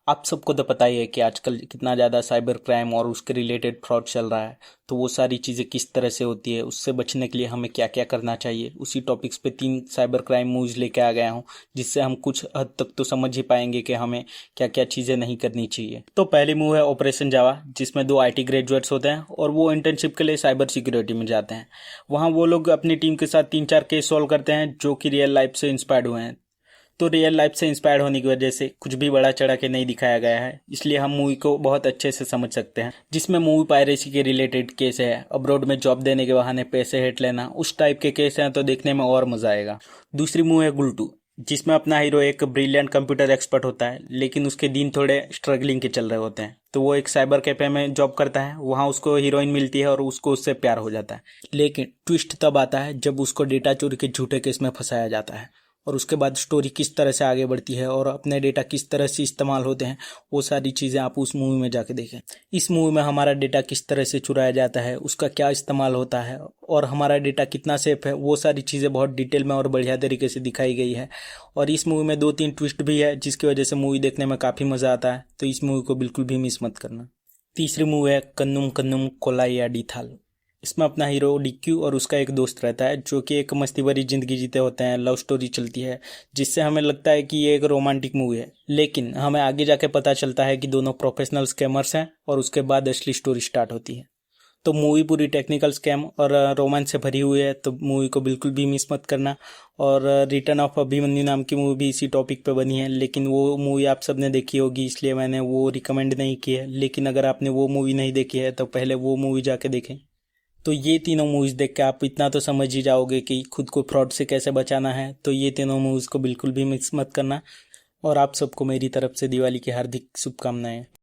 आप सबको तो पता ही है कि आजकल कितना ज़्यादा साइबर क्राइम और उसके रिलेटेड फ्रॉड चल रहा है। तो वो सारी चीज़ें किस तरह से होती है, उससे बचने के लिए हमें क्या क्या करना चाहिए, उसी टॉपिक्स पे 3 साइबर क्राइम मूवीज लेके आ गया हूँ, जिससे हम कुछ हद तक तो समझ ही पाएंगे कि हमें क्या क्या चीज़ें नहीं करनी चाहिए। तो पहली मूवी है ऑपरेशन जावा, जिसमें 2 IT ग्रेजुएट्स होते हैं और वो इंटर्नशिप के लिए साइबर सिक्योरिटी में जाते हैं। वहाँ वो लोग अपनी टीम के साथ 3-4 केस सॉल्व करते हैं जो कि रियल लाइफ से इंस्पायर्ड हुए हैं। तो रियल लाइफ से इंस्पायर होने की वजह से कुछ भी बड़ा चढ़ा के नहीं दिखाया गया है, इसलिए हम मूवी को बहुत अच्छे से समझ सकते हैं। जिसमें मूवी पायरेसी के रिलेटेड केस है, अब्रॉड में जॉब देने के बहाने पैसे हेट लेना, उस टाइप के केस हैं, तो देखने में और मजा आएगा। दूसरी मूवी है गुल्टू, जिसमें अपना हीरो एक ब्रिलियंट कंप्यूटर एक्सपर्ट होता है, लेकिन उसके दिन थोड़े स्ट्रगलिंग के चल रहे होते हैं। तो वो एक साइबर कैफे में जॉब करता है, वहाँ उसको हीरोइन मिलती है और उसको उससे प्यार हो जाता है। लेकिन ट्विस्ट तब आता है जब उसको डेटा चोरी के झूठे केस में फंसाया जाता है, और उसके बाद स्टोरी किस तरह से आगे बढ़ती है और अपने डेटा किस तरह से इस्तेमाल होते हैं, वो सारी चीज़ें आप उस मूवी में जाके देखें। इस मूवी में हमारा डेटा किस तरह से चुराया जाता है, उसका क्या इस्तेमाल होता है और हमारा डेटा कितना सेफ है, वो सारी चीज़ें बहुत डिटेल में और बढ़िया तरीके से दिखाई गई है। और इस मूवी में 2-3 ट्विस्ट भी है, जिसकी वजह से मूवी देखने में काफ़ी मज़ा आता है। तो इस मूवी को बिल्कुल भी मिस मत करना। तीसरी मूवी है कन्नुम कन्नुम कोलाइयाडी थाल। इसमें अपना हीरो डिक्यू और उसका एक दोस्त रहता है, जो कि एक मस्ती भरी जिंदगी जीते होते हैं। लव स्टोरी चलती है, जिससे हमें लगता है कि ये एक रोमांटिक मूवी है, लेकिन हमें आगे जाके पता चलता है कि दोनों प्रोफेशनल स्कैमर्स हैं और उसके बाद असली स्टोरी स्टार्ट होती है। तो मूवी पूरी टेक्निकल स्कैम और रोमांस से भरी हुई है, तो मूवी को बिल्कुल भी मिस मत करना। और रिटर्न ऑफ अभिमन्यु नाम की मूवी भी इसी टॉपिक पे बनी है, लेकिन वो मूवी आप सबने देखी होगी, इसलिए मैंने वो रिकमेंड नहीं की है। लेकिन अगर आपने वो मूवी नहीं देखी है तो पहले वो मूवी जाके देखें। तो ये तीनों मूवीज देख के आप इतना तो समझ ही जाओगे कि खुद को फ्रॉड से कैसे बचाना है। तो ये तीनों मूवीज को बिल्कुल भी मिस मत करना। और आप सबको मेरी तरफ से दिवाली की हार्दिक शुभकामनाएं।